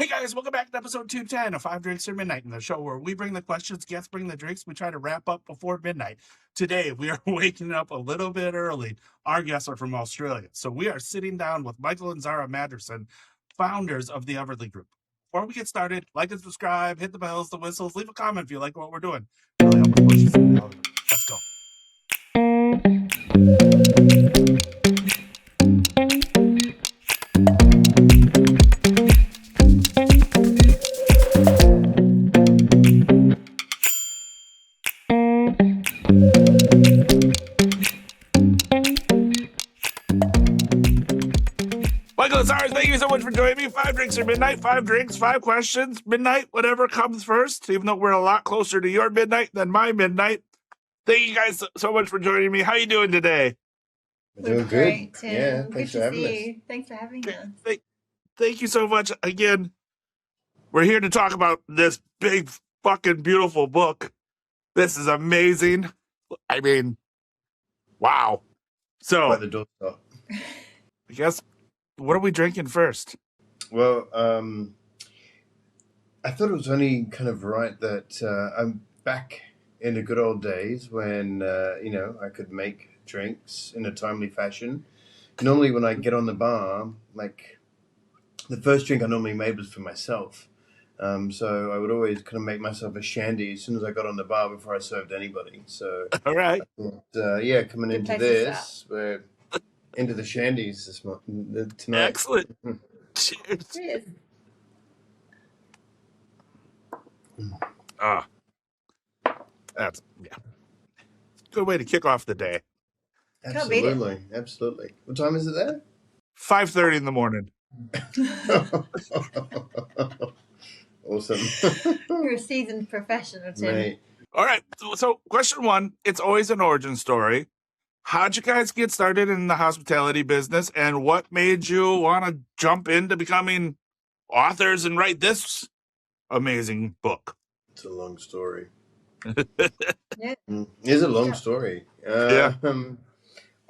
Hey guys, welcome back to episode 210 of Five Drinks or Midnight, in the show where we bring the questions, guests bring the drinks. We try to wrap up before midnight. Today, we are waking up a little bit early. Our guests are from Australia. So we are sitting down with Michael and Zara Madrusan, founders of the Everleigh Group. Before we get started, like and subscribe, hit the bells, the whistles, leave a comment if you like what we're doing. Really help us push this algorithm. Let's go. Michael and Zara, thank you so much for joining me. Five drinks or midnight, 5 drinks, 5 questions, midnight, whatever comes first, even though we're a lot closer to your midnight than my midnight. Thank you guys so much for joining me. How you doing today? We're doing great, good. Tim. Yeah, Good thanks to for having us. see you. Thanks for having us. Thank you so much. Again, we're here to talk about this big, fucking beautiful book. This is amazing. I mean, wow. So, Quite the doorstop. I guess, what are we drinking first? Well, I thought it was only kind of right that I'm back in the good old days when, I could make drinks in a timely fashion. Normally when I get on the bar, like, the first drink I normally made was for myself. So I would always kind of make myself a shandy as soon as I got on the bar before I served anybody. So, All right. coming Good into place to this, we're into the shandies tonight. Excellent. Cheers. Cheers. That's, yeah. Good way to kick off the day. Can't beat it. Absolutely. What time is it there? 5:30 in the morning. Awesome. You're a seasoned professional, Tim. Mate. All right. So question one, it's always an origin story. How'd you guys get started in the hospitality business, and what made you want to jump into becoming authors and write this amazing book? It's a long story. Yeah. It's a long story. Yeah.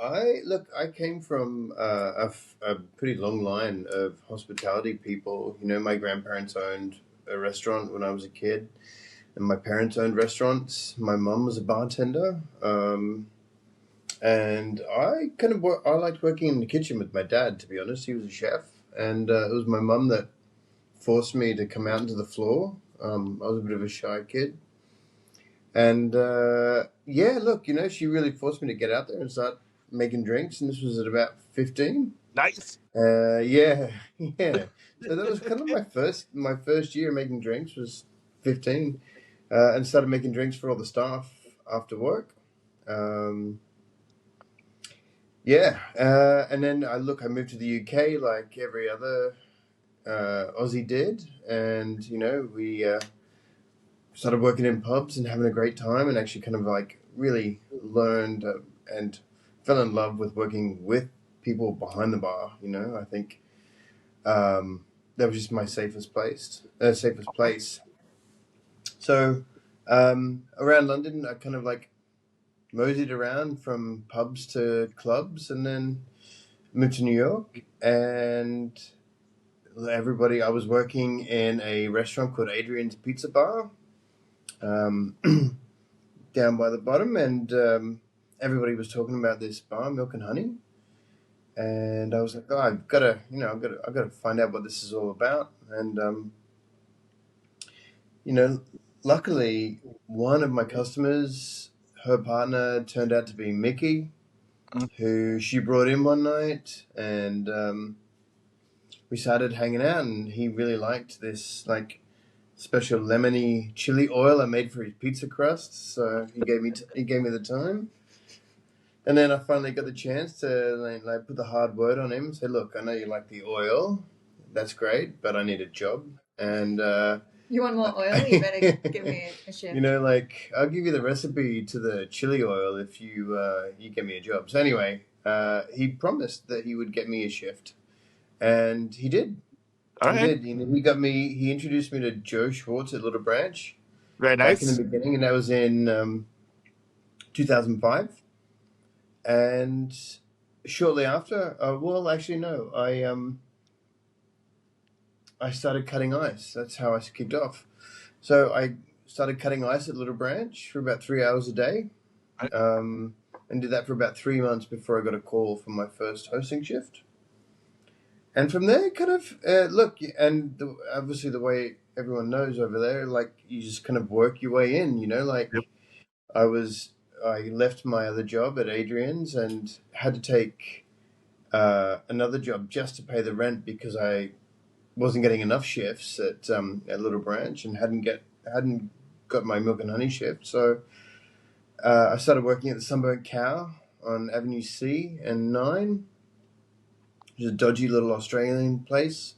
I came from a pretty long line of hospitality people. You know, my grandparents owned a restaurant when I was a kid, and my parents owned restaurants. My mum was a bartender, and I liked working in the kitchen with my dad. To be honest, he was a chef, and it was my mum that forced me to come out into the floor. I was a bit of a shy kid. And she really forced me to get out there and start making drinks. And this was at about 15. Nice. Yeah. So that was kind of my first year making drinks was 15, and started making drinks for all the staff after work. And then I moved to the UK like every other Aussie did, and we started working in pubs and having a great time, and actually kind of like really learned and fell in love with working with people behind the bar. I think that was just my safest place. So around London, I kind of like moseyed around from pubs to clubs, and then moved to New York. And I was working in a restaurant called Adrian's Pizza Bar, down by the bottom, and everybody was talking about this bar, Milk and Honey, and I was like, oh, I've got to find out what this is all about. And luckily, one of my customers, her partner turned out to be Mickey, who she brought in one night, and we started hanging out, and he really liked this like special lemony chili oil I made for his pizza crust. So he gave me the time, and then I finally got the chance to put the hard word on him and say, look, I know you like the oil, that's great, but I need a job, and you want more oil? You better give me a shift. I'll give you the recipe to the chili oil if you get me a job. So anyway, he promised that he would get me a shift, and he did. All right. He did. He introduced me to Joe Schwartz at Little Branch. Very nice. Back in the beginning, and that was in 2005. And shortly after, I started cutting ice. That's how I kicked off. So I started cutting ice at Little Branch for about 3 hours a day, Right. and did that for about 3 months before I got a call for my first hosting shift. And from there, kind of obviously the way everyone knows over there, like you just kind of work your way in. Like Yep. I left my other job at Adrian's and had to take another job just to pay the rent because I wasn't getting enough shifts at Little Branch and hadn't got my milk and honey shift. So I started working at the Sunburnt Cow on Avenue C and 9, which is a dodgy little Australian place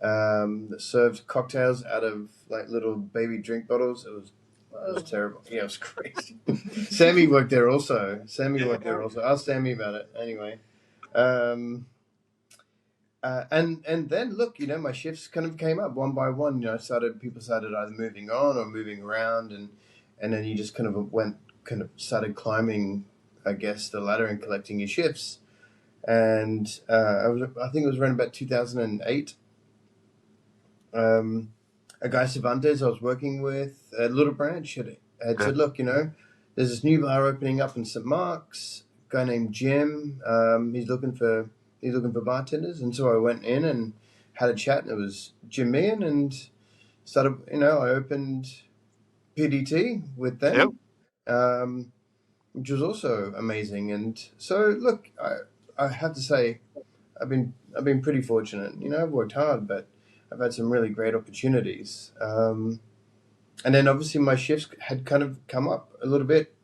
that served cocktails out of like little baby drink bottles. It was terrible. Yeah, it was crazy. Sammy worked there also. Ask Sammy about it. Anyway. And then look, my shifts kind of came up one by one. People started either moving on or moving around, and then you just started climbing, I guess, the ladder and collecting your shifts. And I think it was around about 2008. A guy Cervantes I was working with at Little Branch had said, look, there's this new bar opening up in St. Mark's. A guy named Jim. He's looking for bartenders, and so I went in and had a chat, and it was Jim Meehan, and started. I opened PDT with them, which was also amazing. And so, look, I have to say, I've been pretty fortunate. I've worked hard, but I've had some really great opportunities. And then obviously my shifts had kind of come up a little bit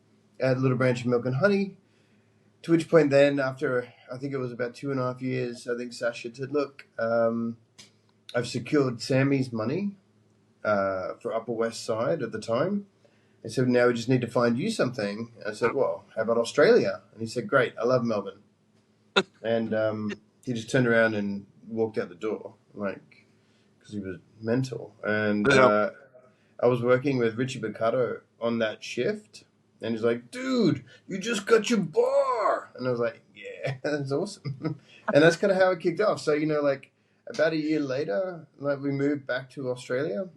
at Little Branch of Milk and Honey. To which point then, after I think it was about 2.5 years, I think Sasha said, look, I've secured Sammy's money for Upper West Side at the time. I said, now we just need to find you something. I said, well, how about Australia? And he said, great, I love Melbourne. And he just turned around and walked out the door, like, because he was mental. And I was working with Richie Baccato on that shift. And he's like, dude, you just got your bar. And I was like, yeah, that's awesome. And that's kind of how it kicked off. So, like about a year later, like we moved back to Australia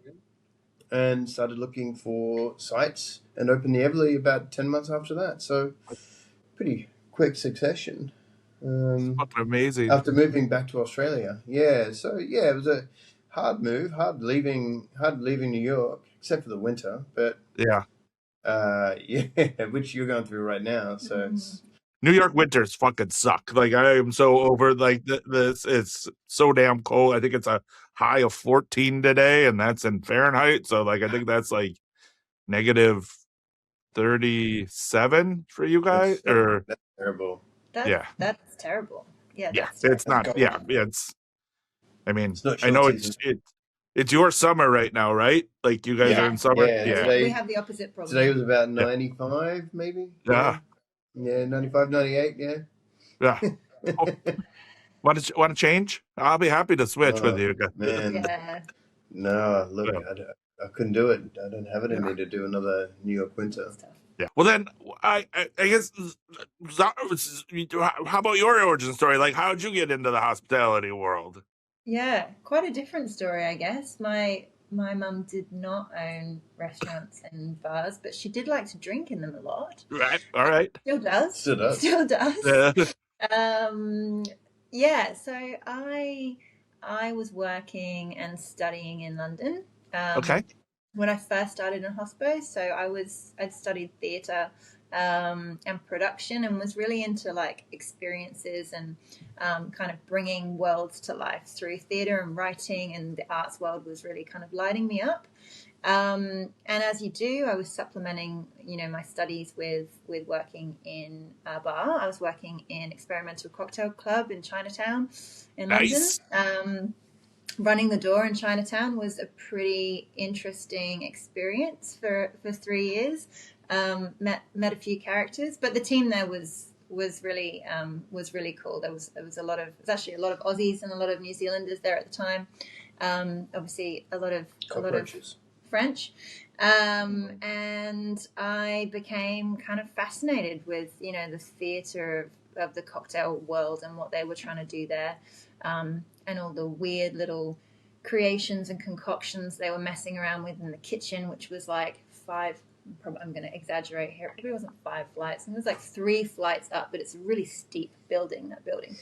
and started looking for sites and opened the Everleigh about 10 months after that. So pretty quick succession. Amazing. After moving back to Australia. Yeah. So, yeah, it was a hard move, hard leaving New York, except for the winter. But yeah. Which you're going through right now. So it's New York winters fucking suck. Like I am so over like this. It's so damn cold. I think it's a high of 14 today, and that's in Fahrenheit. So like I think that's like negative 37 for you guys. That's terrible. That's terrible. Yeah, that's it's terrible. not. Yeah, it's. I mean, not I know season. it's your summer right now, right? Like you guys are in summer. Yeah. Today, we have the opposite problem. Today was about 95, maybe. Yeah. Yeah, 95, 98, yeah. Yeah. Want to change? I'll be happy to switch with you. Man. Yeah. No, look, I couldn't do it. I don't have it in me to do another New York winter. Yeah. Well, then I guess how about your origin story? Like, how'd you get into the hospitality world? Yeah, quite a different story, I guess. My mum did not own restaurants and bars, but she did like to drink in them a lot. Right. All right. Still does. Still does. Yeah. So I was working and studying in London. Okay. When I first started in hospo, so I'd studied theatre and production, and was really into like experiences and kind of bringing worlds to life through theatre and writing, and the arts world was really kind of lighting me up. And as you do, I was supplementing, my studies with working in a bar. I was working in Experimental Cocktail Club in Chinatown in London. Running the door in Chinatown was a pretty interesting experience for 3 years. Met a few characters, but the team there was really cool. There was actually a lot of Aussies and a lot of New Zealanders there at the time. Obviously a lot of French, and I became kind of fascinated with the theatre of the cocktail world and what they were trying to do there, and all the weird little creations and concoctions they were messing around with in the kitchen, which was like I'm going to exaggerate here. It probably wasn't 5 flights. It was like 3 flights up, but it's a really steep building, that building.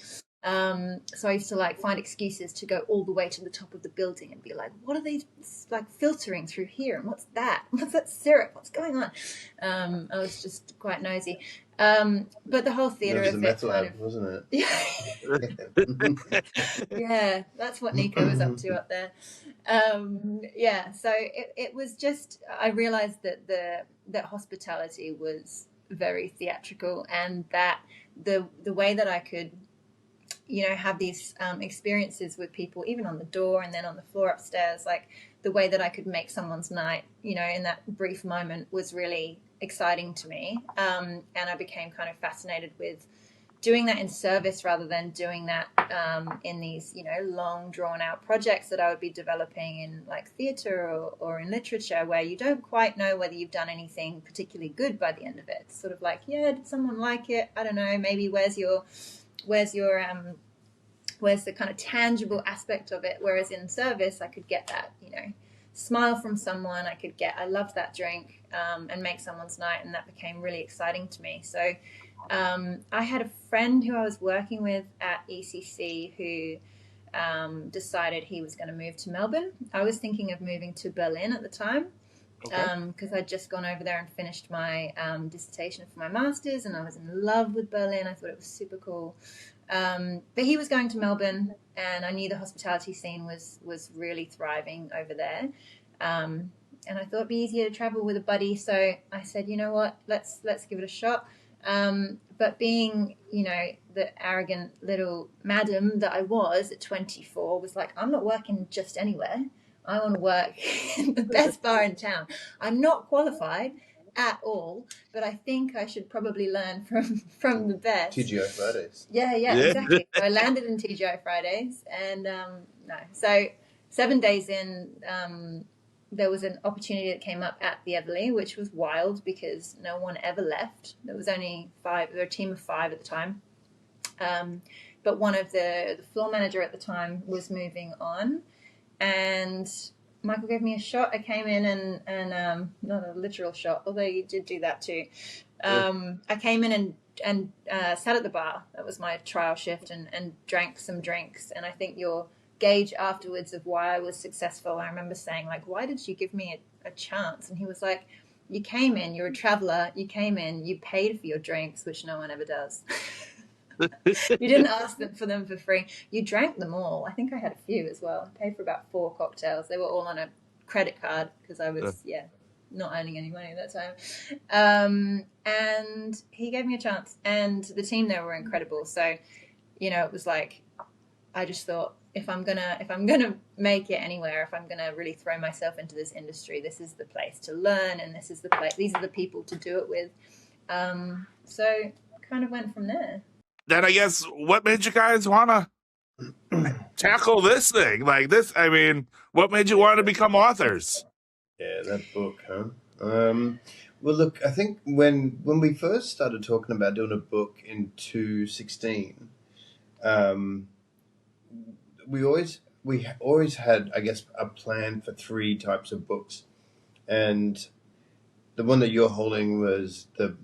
So I used to like find excuses to go all the way to the top of the building and be like, what are these like filtering through here? And what's that? What's that syrup? What's going on? I was just quite nosy. But the whole theatre That was of the it meth lab, wasn't it? Yeah, that's what Nico was up to up there. Yeah, so it was just, I realized that hospitality was very theatrical, and that the way that I could, have these experiences with people, even on the door and then on the floor upstairs, like the way that I could make someone's night, in that brief moment was really exciting to me. And I became kind of fascinated with doing that in service rather than doing that in these, long drawn out projects that I would be developing in like theatre or in literature, where you don't quite know whether you've done anything particularly good by the end of it. It's sort of like, yeah, did someone like it? I don't know. Maybe where's the kind of tangible aspect of it? Whereas in service, I could get that, smile from someone. I loved that drink and make someone's night, and that became really exciting to me. So I had a friend who I was working with at ECC who decided he was going to move to Melbourne. I was thinking of moving to Berlin at the time, because I'd just gone over there and finished my dissertation for my master's, and I was in love with Berlin. I thought it was super cool. But he was going to Melbourne, and I knew the hospitality scene was really thriving over there. And I thought it'd be easier to travel with a buddy. So I said, you know what, let's give it a shot. But being, the arrogant little madam that I was at 24, was like, I'm not working just anywhere. I want to work in the best bar in town. I'm not qualified at all, but I think I should probably learn from the best. TGI Fridays. Yeah, exactly. So I landed in TGI Fridays, and so 7 days in, there was an opportunity that came up at the Everleigh, which was wild because no one ever left. There was only 5. There were a team of 5 at the time. But one of the floor manager at the time was moving on, and Michael gave me a shot. I came in and not a literal shot, although you did do that too. I came in and sat at the bar. That was my trial shift, and drank some drinks. And I think your gauge afterwards of why I was successful, I remember saying, like, why did you give me a chance? And he was like, you came in, you're a traveler, you came in, you paid for your drinks, which no one ever does. You didn't ask for them for free. You drank them all. I think I had a few as well. I paid for about 4 cocktails. They were all on a credit card because I was, not earning any money at that time. And he gave me a chance. And the team there were incredible. So, it was like, I just thought, if I'm gonna make it anywhere, if I'm gonna really throw myself into this industry, this is the place to learn, and these are the people to do it with. So kind of went from there. Then I guess, what made you guys want to tackle this thing like this? I mean, what made you want to become authors? Yeah, that book, huh? Well, look, I think when we first started talking about doing a book in 2016, we always had, I guess, a plan for 3 types of books, and the one that you're holding was the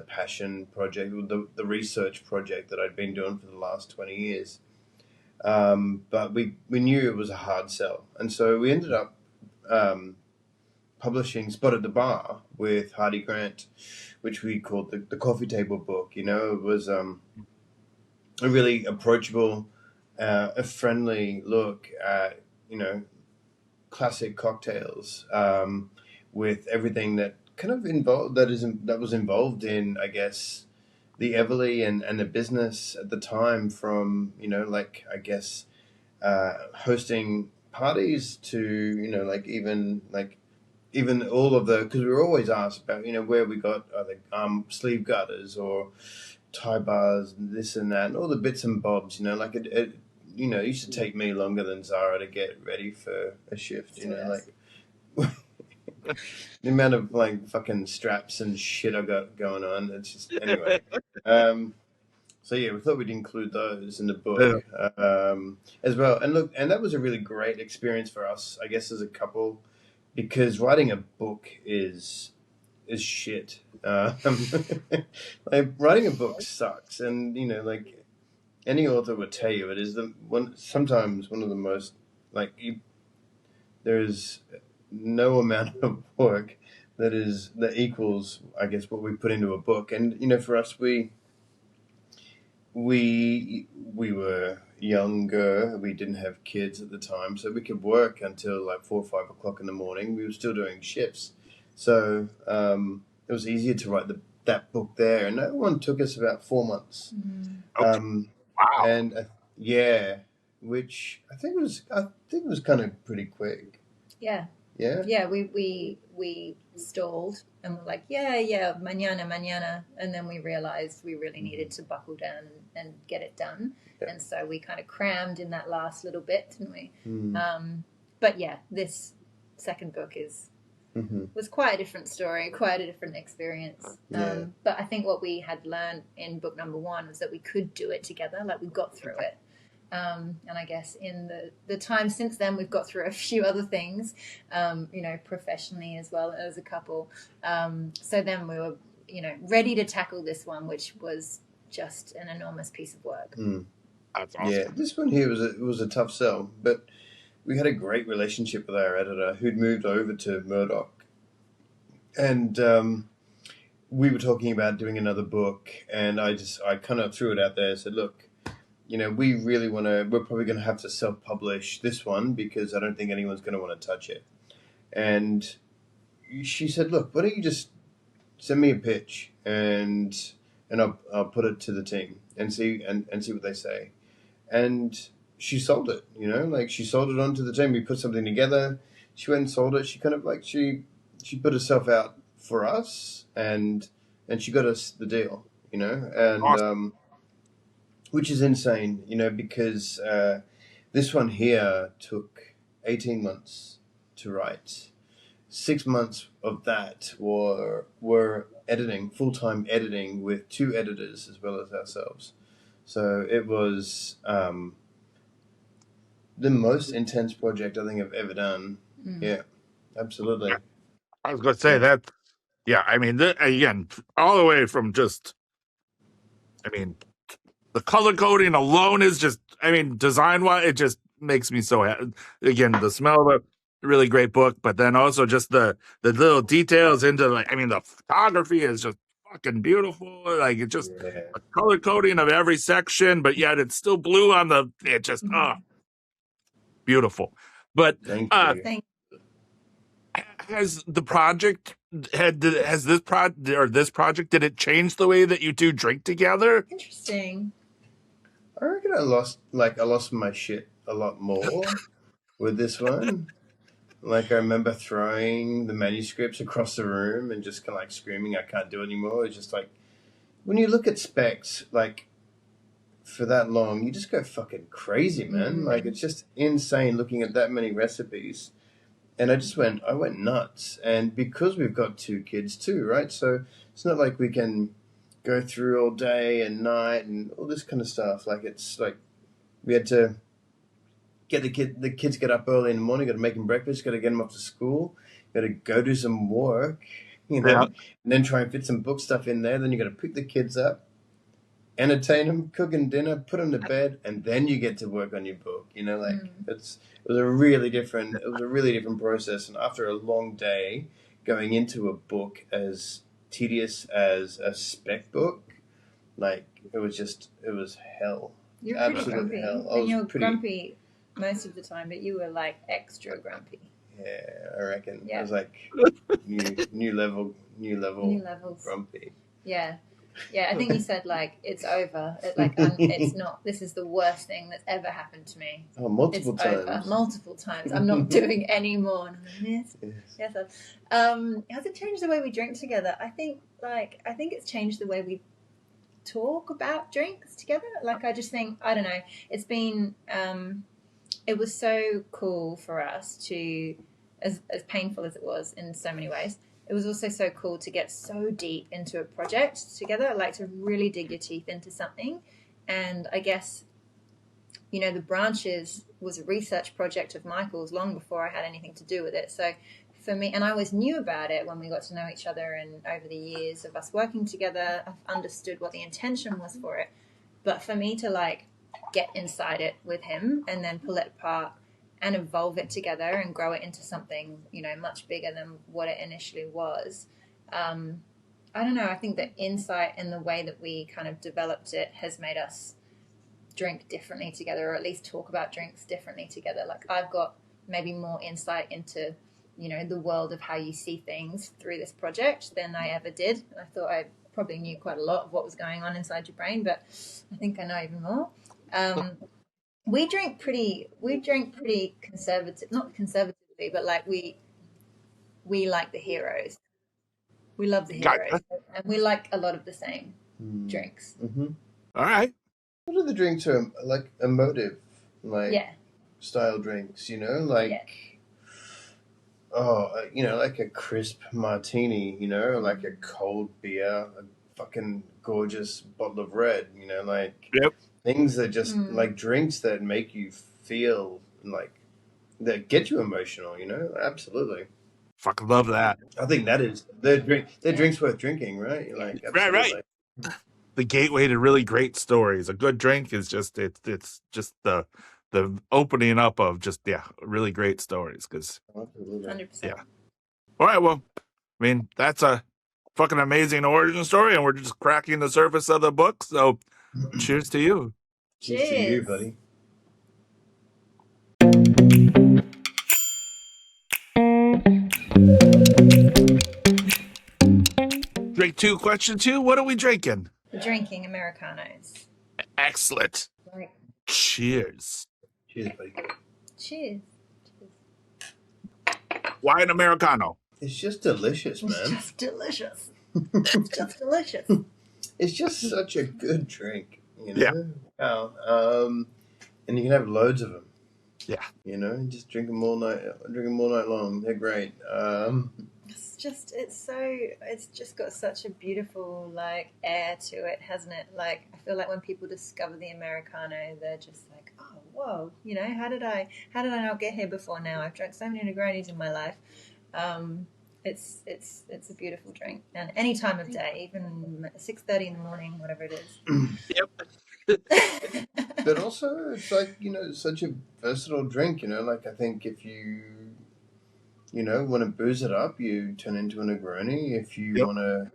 passion project, the research project that I'd been doing for the last 20 years. But we knew it was a hard sell, and so we ended up publishing Spot at the Bar with Hardy Grant, which we called the coffee table book. It was a really approachable, a friendly look at classic cocktails, with everything that kind of that was involved in, I guess, the Everleigh and the business at the time, from hosting parties to even all of because we were always asked about where we got sleeve gutters or tie bars and this and that and all the bits and bobs. It used to take me longer than Zara to get ready for a shift. The amount of fucking straps and shit I got going on. It's just, anyway. So yeah, we thought we'd include those in the Yeah. book as well. And look, and that was a really great experience for us, I guess, as a couple, because writing a book is shit. Like writing a book sucks, and like any author would tell you, it is sometimes one of the most like there is no amount of work that equals, I guess, what we put into a book. And for us, we were younger. We didn't have kids at the time, so we could work until like 4 or 5 o'clock in the morning. We were still doing shifts, so it was easier to write that book there. And that one took us about 4 months. Okay. Wow. And yeah, which I think was kind of pretty quick. Yeah. Yeah. Yeah, we stalled and we're like, yeah, mañana, and then we realized we really needed to buckle down and get it done, and so we kind of crammed in that last little bit, didn't we? But yeah, this second book was quite a different story, quite a different experience. But I think what we had learned in book number 1 was that we could do it together, like we got through it. And I guess in the time since then, we've got through a few other things, professionally as well as a couple. So then we were, ready to tackle this one, which was just an enormous piece of work. That's awesome. Yeah, this one here was a tough sell, but we had a great relationship with our editor who'd moved over to Murdoch. And we were talking about doing another book, and I kind of threw it out there and said, look, we really we're probably going to have to self-publish this one because I don't think anyone's going to want to touch it. And she said, look, why don't you just send me a pitch and I'll put it to the team and see what they say. And she sold it, like she sold it onto the team. We put something together. She went and sold it. She kind of like, she put herself out for us and she got us the deal, and, Awesome. which is insane, because this one here took 18 months to write. 6 months of that were editing, full-time editing with 2 editors as well as ourselves. So it was the most intense project I think I've ever done. Yeah, absolutely. I was going to say that. Yeah, I mean, again, all the way from just, I mean, the color coding alone is just, I mean, design-wise, it just makes me so happy. Again, the smell of a really great book, but then also just the little details into, like, I mean, the photography is just fucking beautiful. Like, it just, the color coding of every section, but yet it's still blue on it just, beautiful. But Thank you. has the project has this project, did it change the way that you two drink together? Interesting. I reckon I lost my shit a lot more with this one. Like I remember throwing the manuscripts across the room and just kind of like screaming, I can't do it anymore. It's just like when you look at specs, like for that long, you just go fucking crazy, man. Like it's just insane looking at that many recipes. And I went nuts. And because we've got 2 kids too, right? So it's not like we can go through all day and night and all this kind of stuff. Like it's like we had to get the kids get up early in the morning, got to make them breakfast, got to get them off to school, got to go do some work, and then try and fit some book stuff in there. Then you got to pick the kids up, entertain them, cook them dinner, put them to bed, and then you get to work on your book. It was a really different process. And after a long day, going into a book as tedious as a spec book, like it was hell. You're Absolute pretty grumpy. hell. And you're grumpy most of the time, but you were like extra grumpy. Yeah, I reckon. Yeah. I was like new level grumpy. Yeah. Yeah, I think you said like it's over. It's not. This is the worst thing that's ever happened to me. Oh, multiple times. Over. Multiple times. I'm not doing any more. And I'm like, yes. Has it changed the way we drink together? I think it's changed the way we talk about drinks together. Like I just think, I don't know. It's been it was so cool for us to, as painful as it was in so many ways, it was also so cool to get so deep into a project together, like to really dig your teeth into something. And I guess, the branches was a research project of Michael's long before I had anything to do with it. So for me, and I always knew about it when we got to know each other, and over the years of us working together, I've understood what the intention was for it. But for me to like get inside it with him and then pull it apart and evolve it together and grow it into something, much bigger than what it initially was. I don't know. I think the insight and the way that we kind of developed it has made us drink differently together, or at least talk about drinks differently together. Like I've got maybe more insight into, the world of how you see things through this project than I ever did. I thought I probably knew quite a lot of what was going on inside your brain, but I think I know even more. We drink pretty conservative, not conservatively, but like we like the heroes. We love the heroes, Gotcha. and we like a lot of the same drinks. Mm-hmm. All right. What are the drinks are like emotive, like Yeah, style drinks? Like a crisp martini. Like a cold beer, a fucking gorgeous bottle of red. Yep. Things that just like drinks that make you feel like that get you emotional. Absolutely. Fucking love that. I think that is their drink. Their drinks worth drinking, right? Like absolutely. Right. The gateway to really great stories. A good drink is just it's just the opening up of just really great stories. Because 100%. yeah. All right. Well, I mean that's a fucking amazing origin story, and we're just cracking the surface of the book. So, cheers to you. Cheers to you, buddy. Drink 2, question 2. What are we drinking? We're drinking Americanos. Excellent. Right. Cheers. Cheers, buddy. Cheers. Why an Americano? It's just delicious, man. It's just delicious. It's just delicious. It's just such a good drink, Yeah. Wow. And you can have loads of them. Yeah. Just drink them all night long. They're great. It's just got such a beautiful like air to it, hasn't it? Like I feel like when people discover the Americano, they're just like, oh whoa, how did I not get here before now? I've drank so many Negronis in my life. It's a beautiful drink, and any time of day, even 6:30 in the morning, whatever it is. Yep. But also, it's like such a versatile drink. Like I think if you want to booze it up, you turn into a Negroni. If you want to,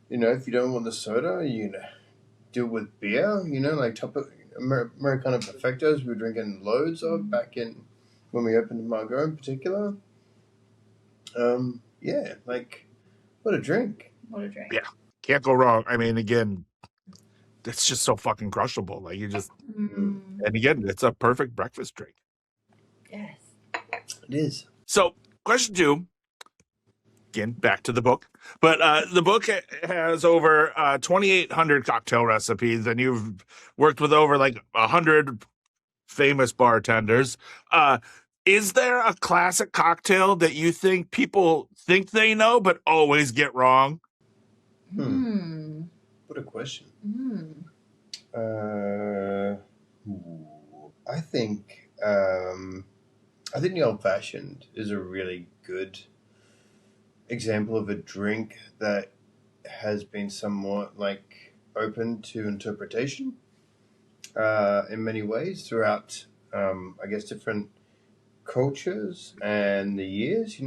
if you don't want the soda, you do it with beer. Like top of Americano Perfectos, we were drinking loads of back in when we opened Margot in particular. Yeah, like what a drink. What a drink. Yeah, can't go wrong. I mean, again, it's just so fucking crushable. Like you just, and again, it's a perfect breakfast drink. Yes, it is. So, question 2. Again, back to the book. But the book has over 2,800 cocktail recipes, and you've worked with over like 100 famous bartenders. Is there a classic cocktail that you think people think they know but always get wrong? What a question. I think the old fashioned is a really good example of a drink that has been somewhat like open to interpretation in many ways throughout I guess different cultures and the years.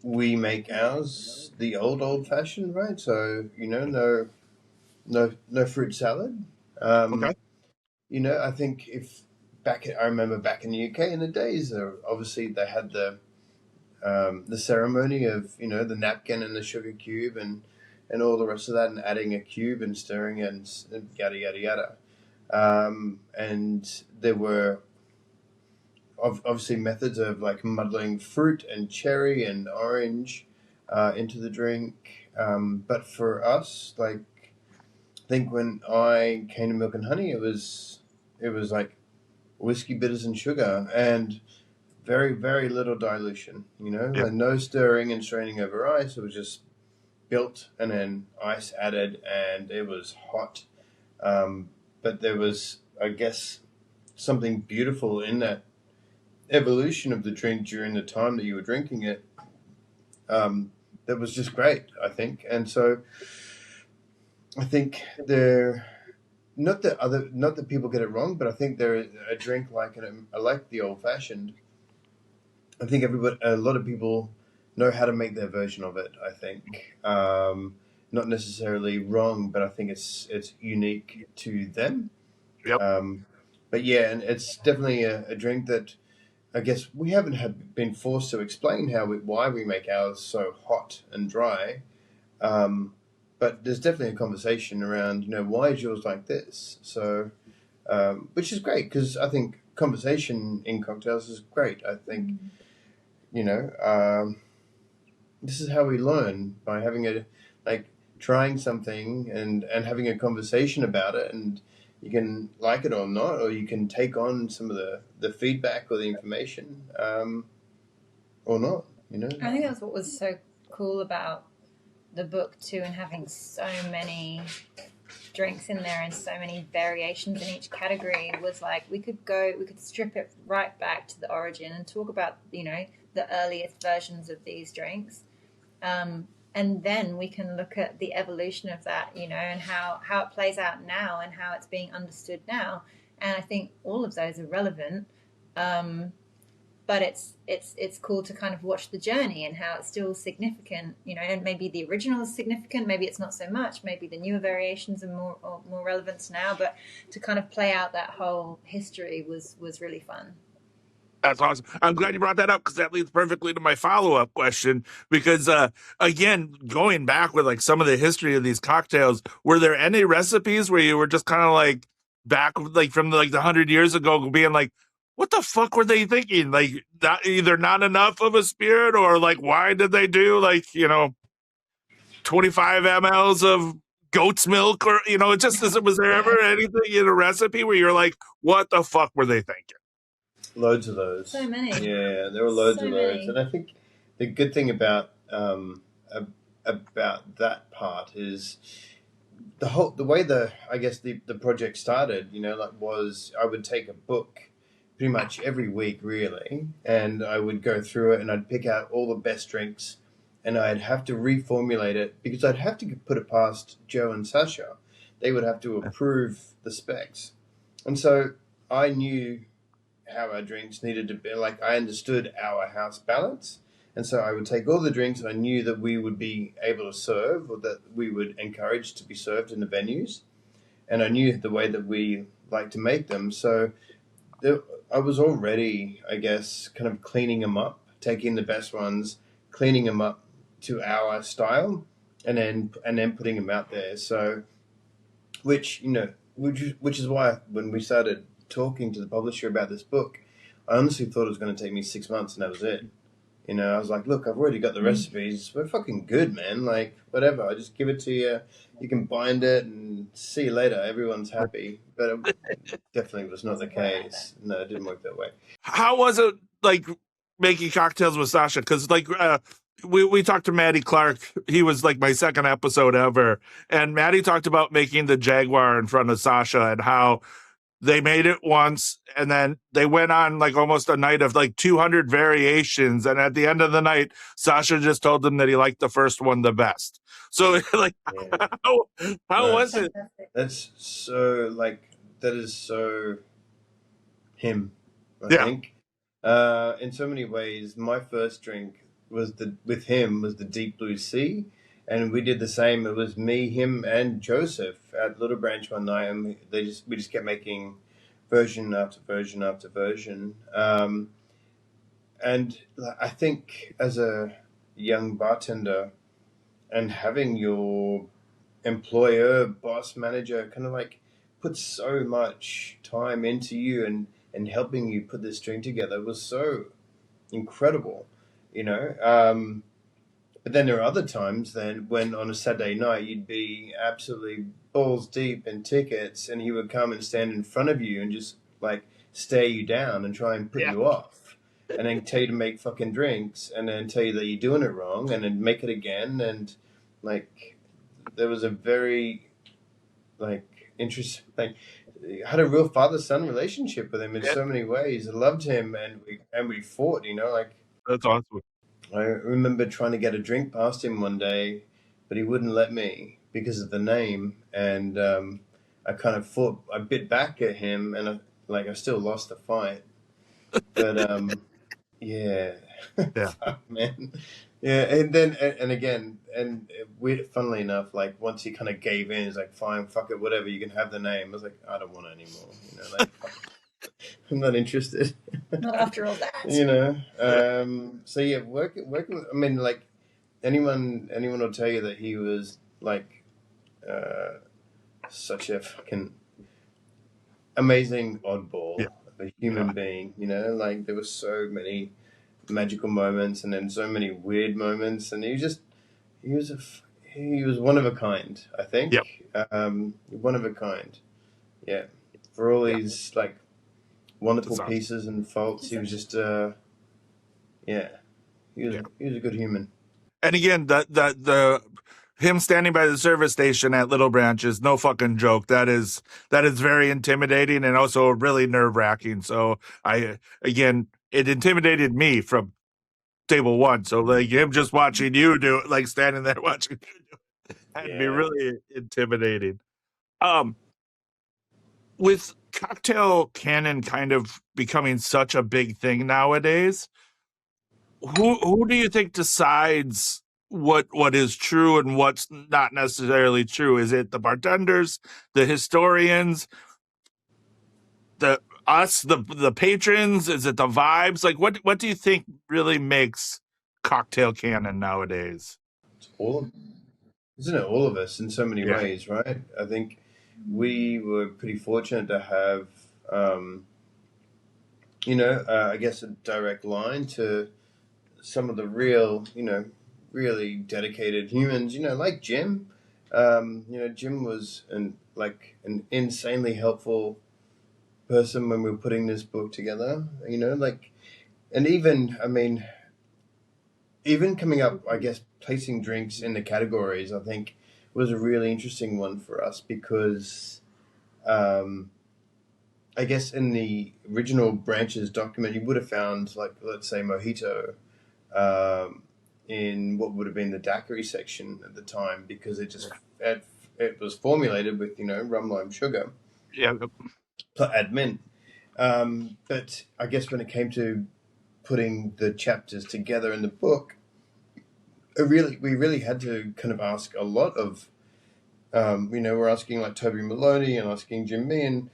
We make ours the old fashioned, right? So no fruit salad. Okay. I think I remember back in the UK in the days, obviously they had the ceremony of the napkin and the sugar cube and all the rest of that, and adding a cube and stirring it and yada yada yada. And there were obviously methods of like muddling fruit and cherry and orange into the drink. But for us, like I think when I came to Milk and Honey, it was like whiskey, bitters, and sugar, and very, very little dilution, Yeah. and no stirring and straining over ice. It was just built and then ice added, and it was hot. But there was, I guess, something beautiful in that evolution of the drink during the time that you were drinking it. That was just great, I think. And so I think they're not that people get it wrong, but I think they're a drink I like the old fashioned. I think a lot of people know how to make their version of it. I think not necessarily wrong, but I think it's unique to them. Yep. But yeah, and it's definitely a drink that I guess we haven't been forced to explain why we make ours so hot and dry. But there's definitely a conversation around, why is yours like this? So, which is great because I think conversation in cocktails is great. I think, this is how we learn by trying something and having a conversation about it, and you can like it or not, or you can take on some of the feedback or the information, or not. I think that's what was so cool about the book too, and having so many drinks in there and so many variations in each category, was like we could strip it right back to the origin and talk about the earliest versions of these drinks, and then we can look at the evolution of that, and how it plays out now and how it's being understood now. And I think all of those are relevant. But it's cool to kind of watch the journey and how it's still significant, and maybe the original is significant, maybe it's not so much, maybe the newer variations are more relevant now, but to kind of play out that whole history was really fun. That's awesome. I'm glad you brought that up because that leads perfectly to my follow-up question. Because again, going back with like some of the history of these cocktails, were there any recipes where you were just kind of like back like from the 100 years ago, being like, what the fuck were they thinking? Like either not enough of a spirit, or like why did they do 25 mLs of goat's milk, or it just was there ever anything in a recipe where you're like, what the fuck were they thinking? Loads of those. So many. Yeah, there were loads So of those, many. and I think the good thing about that part is the way I guess the project started. Was I would take a book pretty much every week, really, and I would go through it and I'd pick out all the best drinks, and I'd have to reformulate it because I'd have to put it past Joe and Sasha. They would have to approve the specs, and so I knew how our drinks needed to be. I understood our house balance, and so I would take all the drinks that I knew that we would be able to serve, or that we would encourage to be served in the venues, and I knew the way that we like to make them. So I was already, I guess, kind of cleaning them up, taking the best ones, cleaning them up to our style, and then putting them out there. So, which is why when we started talking to the publisher about this book, I honestly thought it was going to take me 6 months, and that was it. I was like, look, I've already got the recipes. We're fucking good, man. Like, whatever. I just give it to you. You can bind it and see you later. Everyone's happy. But it definitely was not the case. No, it didn't work that way. How was it like making cocktails with Sasha? Because we talked to Maddie Clark. He was like my second episode ever, and Maddie talked about making the Jaguar in front of Sasha and how they made it once, and then they went on like almost a night of like 200 variations, and at the end of the night, Sasha just told them that he liked the first one the best. So like, Yeah. how was it? That's so that is so him. I Yeah. think. In so many ways, my first drink with him was the Deep Blue Sea, and we did the same. It was me, him, and Joseph at Little Branch one night, and we just kept making version after version after version. And I think as a young bartender, and having your employer, boss, manager kind of put so much time into you and helping you put this drink together was so incredible, But then there are other times then when on a Saturday night you'd be absolutely balls deep in tickets, and he would come and stand in front of you and just stare you down and try and put you off. and then tell you to make fucking drinks, and then tell you that you're doing it wrong, and then make it again. And like, there was a very interesting. I had a real father-son relationship with him in Yeah, so many ways. I loved him, and we fought. that's awesome. I remember trying to get a drink past him one day, but he wouldn't let me because of the name, and I kind of fought. I bit back at him, and I still lost the fight. But yeah, Yeah, fuck, man, yeah. And then and again, and we, funnily enough, like once he kind of gave in, he's like, "Fine, fuck it, whatever. You can have the name." I was like, "I don't want it anymore." Fuck, I'm not interested. Not after all that. So yeah, working with, I mean, like anyone will tell you that he was like such a fucking amazing yeah, oddball of a human yeah, being. Like there were so many magical moments and then so many weird moments, and he was he was one of a kind. I yep, think one of a kind. Yeah, for all yeah. these like wonderful That's awesome. pieces and faults, he was just yeah, Yeah. he was a good human. And again, the him standing by the service station at Little Branch is no fucking joke. That is very intimidating and also really nerve wracking. So again, it intimidated me from table one. So like him just watching you do it, like standing there watching you do it, had to be Yeah. really intimidating. Um, with cocktail canon kind of becoming such a big thing nowadays, who do you think decides what is true and what's not necessarily true? Is it the bartenders, the historians, the us, the patrons? Is it the vibes? Like what do you think really makes cocktail canon nowadays? It's isn't it all of us in so many Yeah. ways, right? I think we were pretty fortunate to have, um, I guess a direct line to some of the real, really dedicated humans, like Jim. Jim was an insanely helpful person when we were putting this book together, and even, I mean, even coming up, I guess, placing drinks in the categories, I think was a really interesting one for us because um, I guess in the original branches document, you would have found, like, let's say, mojito um, in what would have been the daiquiri section at the time because it was formulated with, rum, lime, sugar, Yeah. admin. But I guess when it came to putting the chapters together in the book, we really had to kind of ask a lot of, we're asking like Toby Maloney and asking Jim Meehan,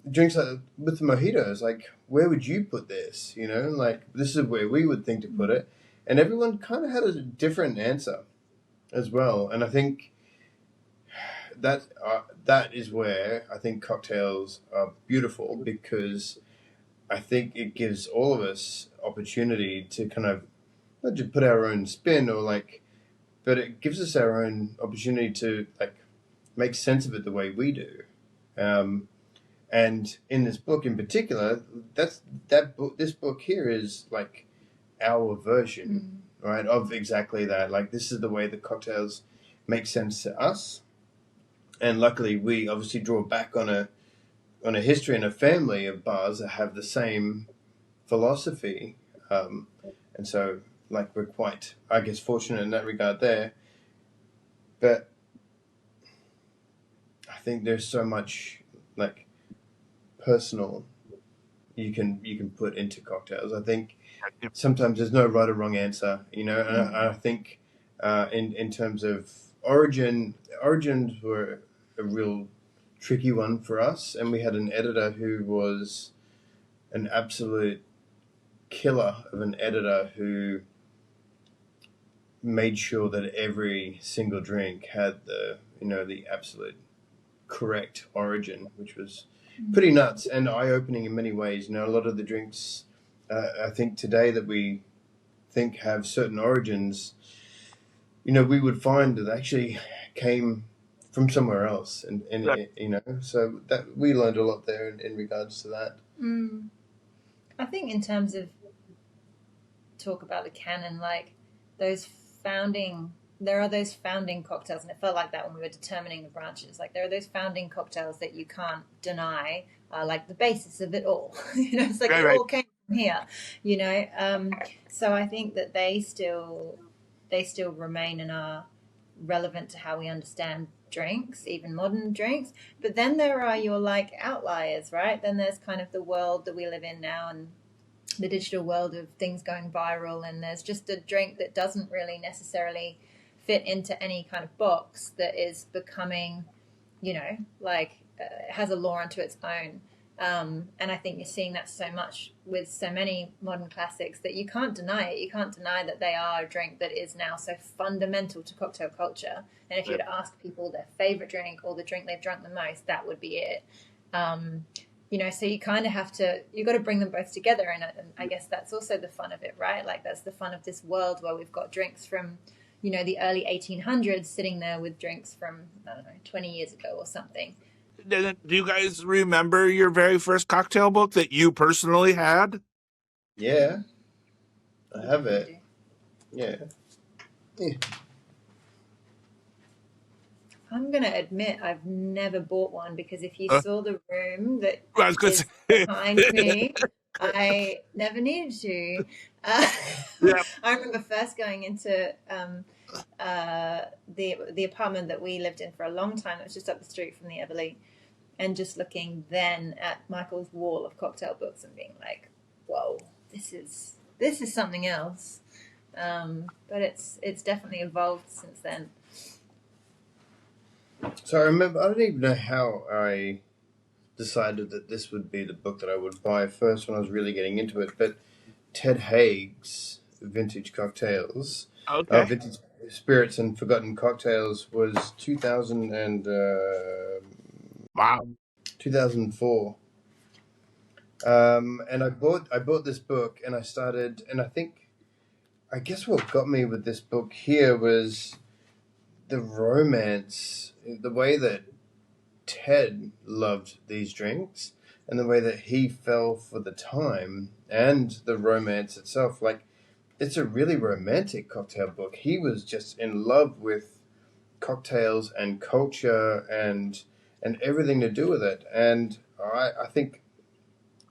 drinks like with the mojitos, like where would you put this? Like this is where we would think to put it, and everyone kind of had a different answer as well. And I think that is where I think cocktails are beautiful because I think it gives all of us opportunity to kind of not just put our own spin or like, but it gives us our own opportunity to like make sense of it the way we do. Um, and in this book in particular, this book here is like our version, right, of exactly that. Like this is the way the cocktails make sense to us, and luckily we obviously draw back on a history and a family of bars that have the same philosophy, and so like we're quite, I guess, fortunate in that regard there. But I think there's so much like personal you can put into cocktails. I think sometimes there's no right or wrong answer, and I think in terms of origins were a real tricky one for us, and we had an editor who was an absolute killer of an editor who made sure that every single drink had the absolute correct origin, which was pretty nuts and eye-opening in many ways. A lot of the drinks I think today that we think have certain origins, we would find that actually came from somewhere else, so that we learned a lot there in regards to that. I think in terms of talk about the Canon, like there are those founding cocktails, and it felt like that when we were determining the branches. Like there are those founding cocktails that you can't deny are like the basis of it all. It's like it all came from here. So I think that they still remain and are relevant to how we understand drinks, even modern drinks. But then there are your like outliers, right? Then there's kind of the world that we live in now, and the digital world of things going viral, and there's just a drink that doesn't really necessarily fit into any kind of box that is becoming, has a law unto its own. And I think you're seeing that so much with so many modern classics that you can't deny it. You can't deny that they are a drink that is now so fundamental to cocktail culture. And if you were to ask people their favorite drink or the drink they've drunk the most, that would be it. So you kind of you've got to bring them both together. And I guess that's also the fun of it, right? Like that's the fun of this world where we've got drinks from, the early 1800s sitting there with drinks from, 20 years ago or something. Do you guys remember your very first cocktail book that you personally had? Yeah, I have it. Yeah. I'm going to admit I've never bought one, because if you saw the room that is behind me, I never needed to. I remember first going into the apartment that we lived in for a long time. It was just up the street from the Everleigh, and just looking then at Michael's wall of cocktail books and being like, whoa, this is something else. But it's definitely evolved since then. So I remember, I don't even know how I decided that this would be the book that I would buy first when I was really getting into it, but Ted Haig's Vintage Cocktails, Vintage Spirits and Forgotten Cocktails was 2004. And I bought this book, and I started, and I guess what got me with this book here was the romance, the way that Ted loved these drinks, and the way that he fell for the time and the romance itself. Like, it's a really romantic cocktail book. He was just in love with cocktails and culture and everything to do with it. And I think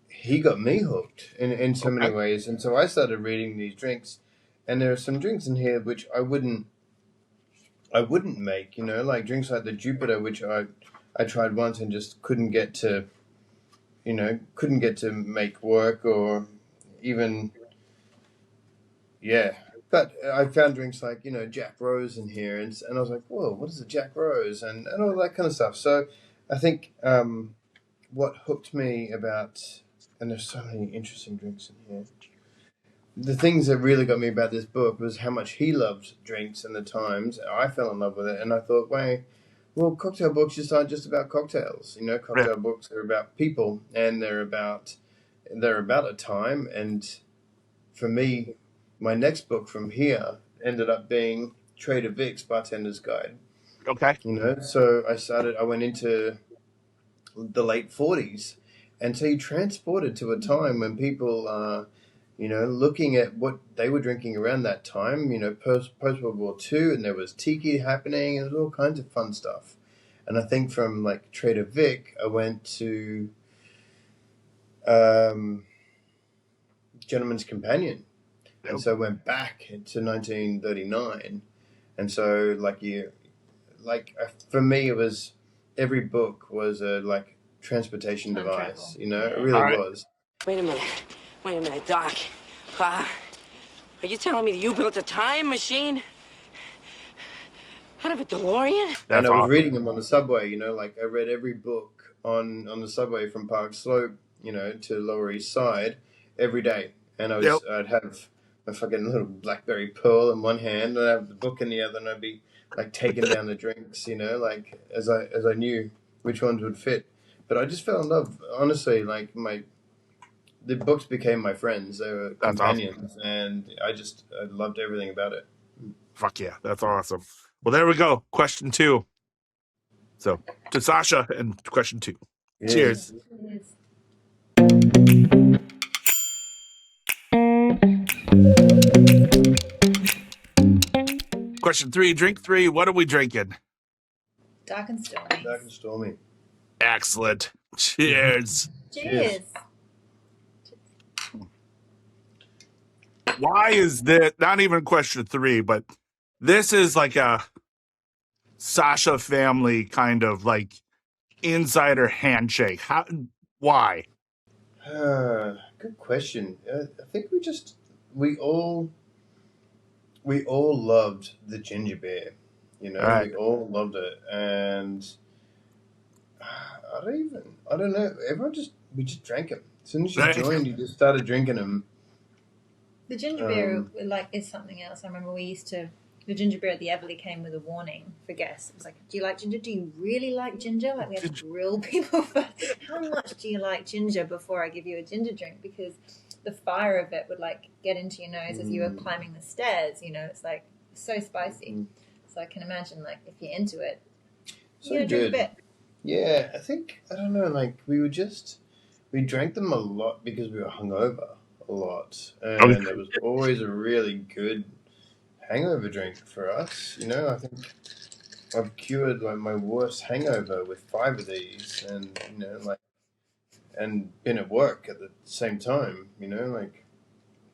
he got me hooked in so many ways. And so I started reading these drinks, and there are some drinks in here which I wouldn't make, like drinks like the Jupiter, which I tried once and just couldn't get to make work, or even, But I found drinks like, Jack Rose in here, and I was like, whoa, what is a Jack Rose? And all that kind of stuff. So I think what hooked me about, and there's so many interesting drinks in here, the things that really got me about this book was how much he loved drinks and the times. I fell in love with it, and I thought, well, cocktail books just aren't just about cocktails. Cocktail books are about people, and they're about a time. And for me, my next book from here ended up being Trader Vic's Bartender's Guide. Okay. So I went into the late 40s, and so you transported to a time when people are, looking at what they were drinking around that time, post World War II, and there was tiki happening, and there was all kinds of fun stuff. And I think from like Trader Vic, I went to Gentleman's Companion. And so I went back to 1939. And so for me, it was, every book was a transportation device, it really was. Wait a minute, Doc. Are you telling me that you built a time machine out of a DeLorean? And I was reading them on the subway, I read every book on the subway from Park Slope, to Lower East Side every day. And I'd have a fucking little Blackberry Pearl in one hand, and I'd have the book in the other, and I'd be taking down the drinks, as I knew which ones would fit. But I just fell in love, honestly. The books became my friends. They were companions, awesome. And I loved everything about it. Fuck yeah, that's awesome. Well, there we go. Question 2. So to Sasha, and question 2. Yes. Cheers. Question 3, drink 3. What are we drinking? Dark and stormy. Dark and stormy. Excellent. Cheers. Cheers. Why is this not even question 3, but this is like a Sasha family kind of like insider handshake. Why? Good question. I think we all loved the ginger beer. You know, Right. we all loved it, and I don't know. We just drank them. As soon as you joined, you just started drinking them. The ginger beer is something else. I remember the ginger beer at the Everleigh came with a warning for guests. It was like, do you like ginger? Do you really like ginger? Like, we had to grill people for how much do you like ginger before I give you a ginger drink? Because the fire of it would like get into your nose as you were climbing the stairs. You know, it's like so spicy. So I can imagine like if you're into it, So drink a good. bit. Yeah, I don't know, like we drank them a lot because we were hungover a lot, and it was always a really good hangover drink for us. You know, I think I've cured like my worst hangover with 5 of these, and you know, like, and been at work at the same time. You know, like.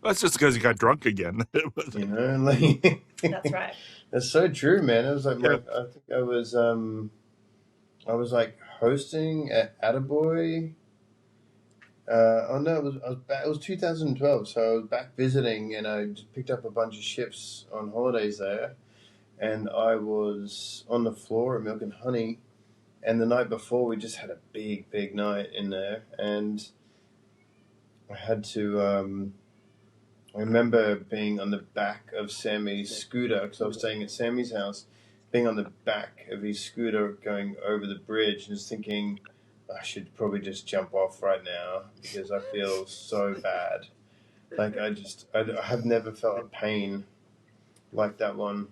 That's just because you got drunk again. You know, like. That's right. That's so true, man. It was like I think I was like hosting at Attaboy. Oh no, I was back. It was 2012, so I was back visiting, and I just picked up a bunch of ships on holidays there, and I was on the floor at Milk and Honey, and the night before we just had a big night in there, and I had to. I remember being on the back of Sammy's scooter because I was staying at Sammy's house, being on the back of his scooter going over the bridge and just thinking, I should probably just jump off right now because I feel so bad. Like I have never felt a pain like that one.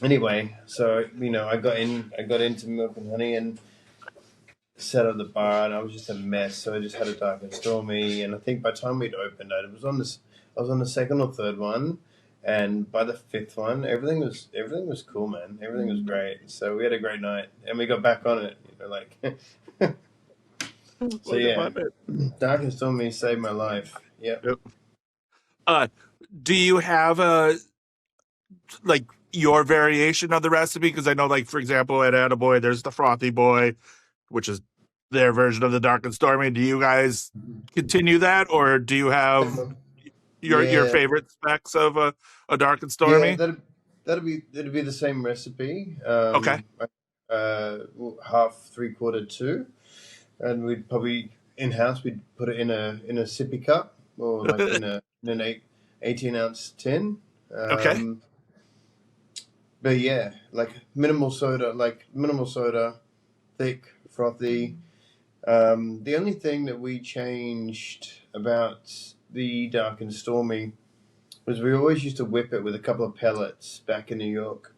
Anyway, so you know, I got into Milk and Honey and set up the bar, and I was just a mess. So I just had a dark and stormy, and I think by the time we'd opened it, I was on the second or third one, and by the 5th one, everything was cool, man. Everything was great. So we had a great night, and we got back on it. You know, like. So yeah, dark and stormy saved my life. Yep. Do you have like your variation of the recipe? Because I know, like, for example, at Attaboy, there's the Frothy Boy, which is their version of the dark and stormy. Do you guys continue that, or do you have your favorite specs of a dark and stormy? Yeah, that'd be the same recipe. Okay. Half, 3/4, 2, and we'd probably in house we'd put it in a sippy cup or like in an 18-ounce tin. Okay. But yeah, like minimal soda, thick, frothy. The only thing that we changed about the dark and stormy was we always used to whip it with a couple of pellets back in New York.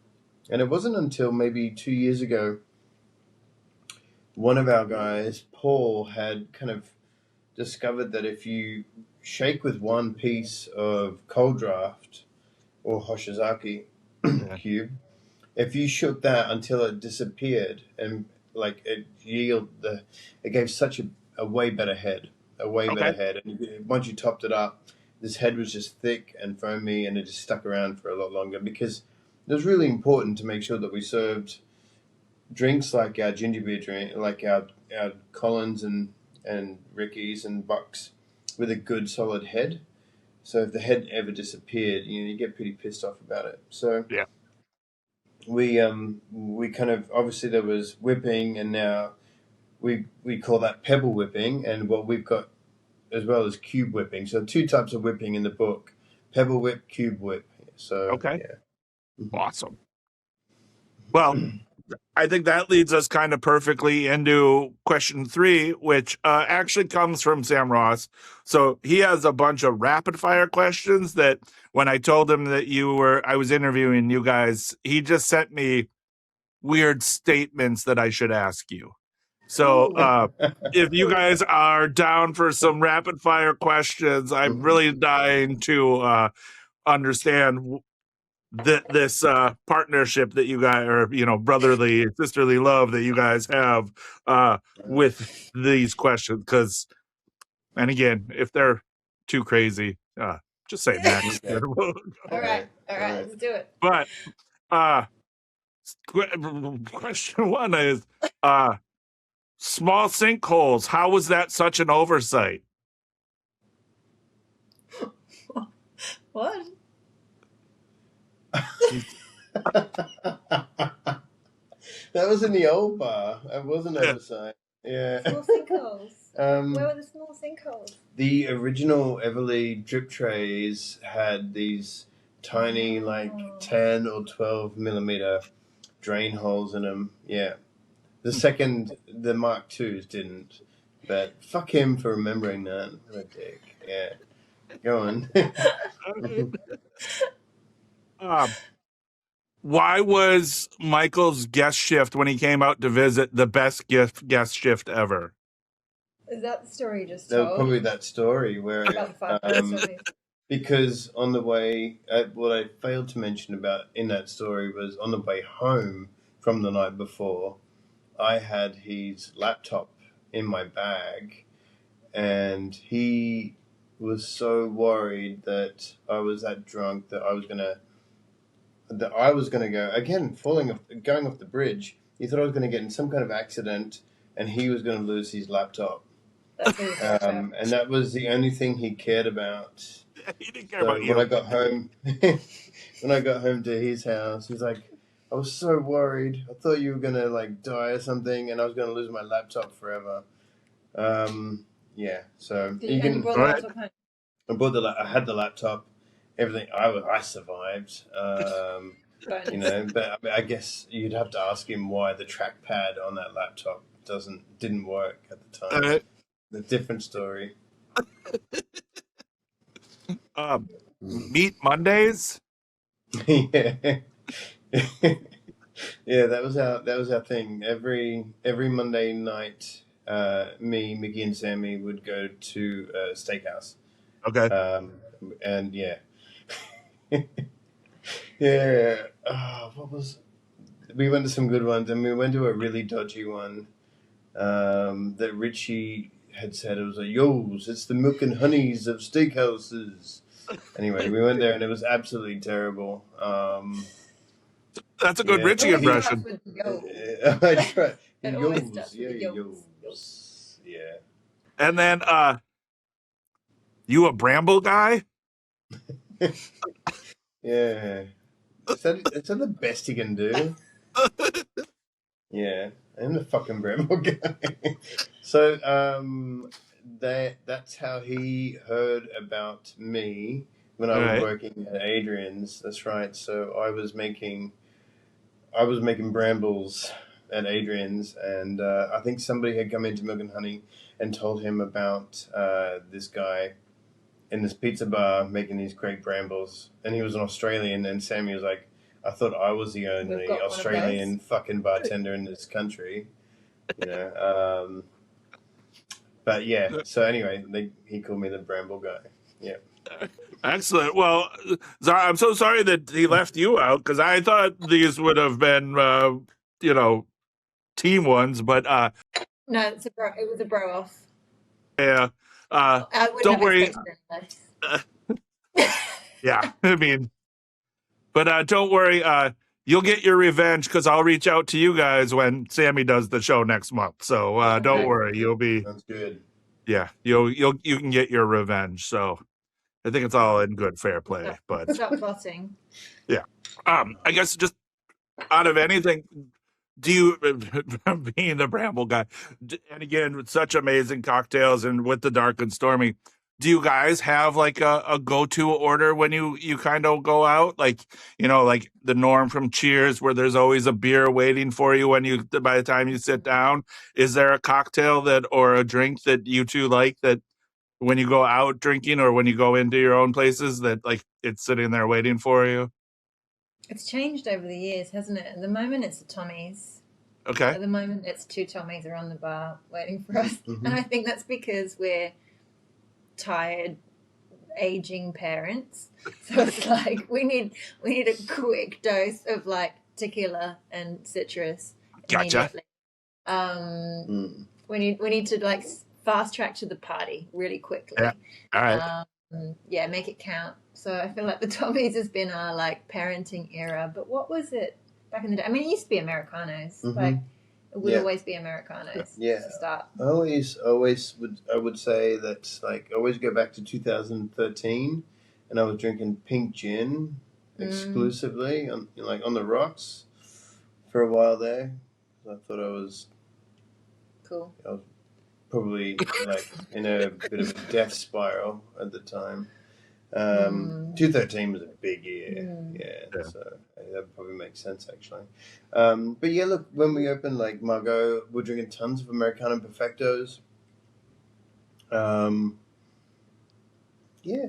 And it wasn't until maybe 2 years ago, one of our guys, Paul, had kind of discovered that if you shake with one piece of cold draft or Hoshizaki cube, if you shook that until it disappeared and like it gave such a way better head, better head. And once you topped it up, this head was just thick and foamy, and it just stuck around for a lot longer because it was really important to make sure that we served drinks like our ginger beer drink, like our Collins and Ricky's and Bucks, with a good solid head. So if the head ever disappeared, you get pretty pissed off about it. So yeah, we kind of, obviously there was whipping, and now we call that pebble whipping, and what we've got as well as cube whipping. So 2 types of whipping in the book: pebble whip, cube whip. So okay, yeah. Awesome. Well, I think that leads us kind of perfectly into question 3, which actually comes from Sam Ross. So he has a bunch of rapid fire questions that when I told him that I was interviewing you guys, he just sent me weird statements that I should ask you. So Ooh. if you guys are down for some rapid fire questions, I'm really dying to understand this partnership that you guys, or brotherly, sisterly love that you guys have with these questions. Because, and again, if they're too crazy, just say next. Okay. All right, Alright. let's do it. But question one is small sinkholes. How was that such an oversight? What? That was in the old bar. It wasn't oversight. Yeah. Small sinkholes. Where Um, were the small sinkholes? the original Everleigh drip trays had these tiny, like 10 or 12 millimeter drain holes in them. Yeah. The Mark IIs didn't. But fuck him for remembering that. What a dick. Yeah. Go on. Why was Michael's guest shift when he came out to visit the best guest shift ever? Is that the story you just That was told? probably that story where About the 5 minute story. because on the way, what I failed to mention about in that story was on the way home from the night before, I had his laptop in my bag, and he was so worried that I was that drunk that I was gonna go again, going off the bridge. He thought I was gonna get in some kind of accident, and he was gonna lose his laptop. That's really fair. And that was the only thing he cared about. He didn't care So about you. when I got home, to his house, he's like, "I was so worried. I thought you were gonna like die or something, and I was gonna lose my laptop forever." Yeah. So And you brought the laptop home? I had the laptop, everything. I survived. But I guess you'd have to ask him why the trackpad on that laptop didn't work at the time. A different story. Meat Mondays. Yeah. Yeah, that was our thing. Every Monday night, me, Mickey, and Sammy would go to a steakhouse. Okay. And yeah, yeah. We went to some good ones, and we went to a really dodgy one that Richie had said it was a yo's. It's the milk and honeys of steakhouses. Anyway, we went there, and it was absolutely terrible. That's a good Richie impression. I tried. It always starts with Yo's. Yeah. And then, you a bramble guy? Yeah. Is that the best he can do? Yeah. I'm the fucking bramble guy. So, that's how he heard about me when I was working at Adrian's. That's right. So I was making brambles at Adrian's, and I think somebody had come into Milk and Honey and told him about this guy in this pizza bar making these great brambles, and he was an Australian, and Sammy was like, I thought I was the only Australian fucking bartender in this country, but yeah, so anyway, he called me the bramble guy. Yeah. Excellent. Well, Zara, I'm so sorry that he left you out, because I thought these would have been, team ones, but no, it was a bro off. Yeah. Don't worry. Yeah, I mean, but don't worry. You'll get your revenge, because I'll reach out to you guys when Sammy does the show next month. So don't worry. You'll be. That's good. Yeah, you can get your revenge. So I think it's all in good fair play. But stop plotting. Yeah. I guess just out of anything, do you, being the bramble guy, and again with such amazing cocktails and with the dark and stormy, do you guys have like a go-to order when you kind of go out, like like the Norm from Cheers, where there's always a beer waiting for you by the time you sit down? Is there a cocktail or a drink that you two like, that when you go out drinking or when you go into your own places, that like it's sitting there waiting for you? It's changed over the years, hasn't it? At the moment, it's the Tommy's. Okay. At the moment, it's 2 Tommies are on the bar waiting for us, and I think that's because we're tired, aging parents. So it's like we need a quick dose of like tequila and citrus Gotcha. immediately. We need to like fast track to the party really quickly. Yeah. All right. Yeah, make it count. So I feel like the Tommies has been our like parenting era. But what was it back in the day? I mean, it used to be Americanos. Like it would always be Americanos. Yeah. To start. I would say that like I always go back to 2013, and I was drinking pink gin exclusively on the rocks for a while there. I thought I was Cool. I was probably like in a bit of a death spiral at the time. 2013 was a big year. Yeah, so that probably makes sense actually. But yeah, look, when we opened like Margot, we're drinking tons of Americano Perfectos. Yeah.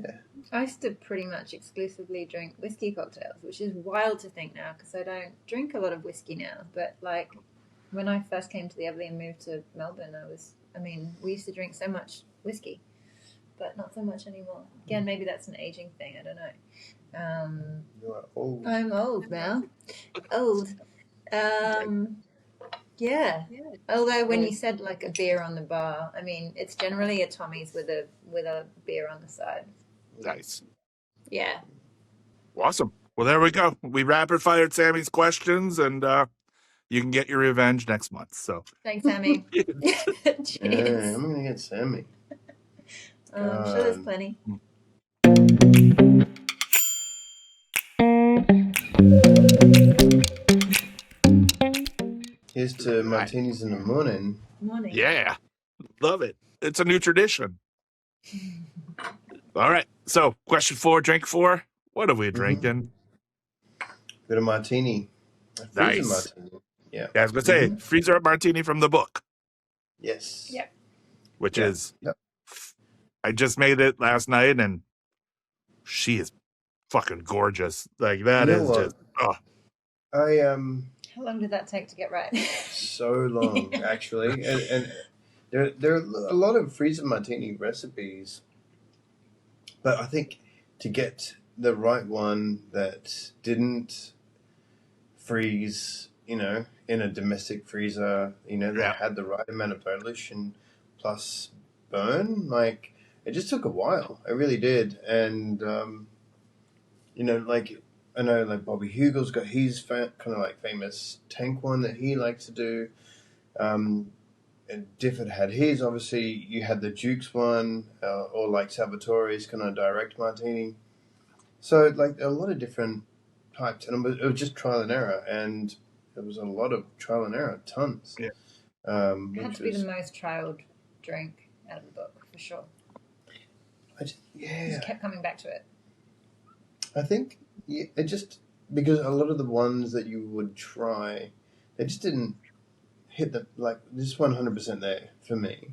I used to pretty much exclusively drink whiskey cocktails, which is wild to think now because I don't drink a lot of whiskey now. But like when I first came to the Everleigh and moved to Melbourne, we used to drink so much whiskey, but not so much anymore. Again, maybe that's an aging thing. I don't know. You are old. I'm old now. Old. Yeah. Although when you said like a beer on the bar, I mean it's generally a Tommy's with a beer on the side. Nice. Yeah. Awesome. Well, there we go. We rapid fired Sammy's questions, and you can get your revenge next month. So thanks, Sammy. Cheers. Yeah, I'm gonna get Sammy. I'm sure there's plenty. Here's to martinis in the morning. Morning. yeah, love it. It's a new tradition. All right. So, question 4, drink 4. What are we drinking? Got a martini. A freezer martini. Yeah. I was gonna say freezer martini from the book. Yes. Yep. Which is, I just made it last night, and she is fucking gorgeous. Like that is just. Oh. How long did that take to get right? So long, actually, and there are a lot of freezer martini recipes, but I think to get the right one that didn't freeze, in a domestic freezer, that had the right amount of dilution plus burn, like it just took a while. It really did, and like. I know, like Bobby Hugel's got his kind of like famous tank one that he likes to do. And Difford had his. Obviously, you had the Duke's one, or like Salvatore's kind of direct martini. So, like a lot of different types, and it was just trial and error, and there was a lot of trial and error, tons. Yeah. It had to be the most trialed drink out of the book for sure. Just kept coming back to it. I think. Yeah, it just because a lot of the ones that you would try, they just didn't hit just 100% there for me.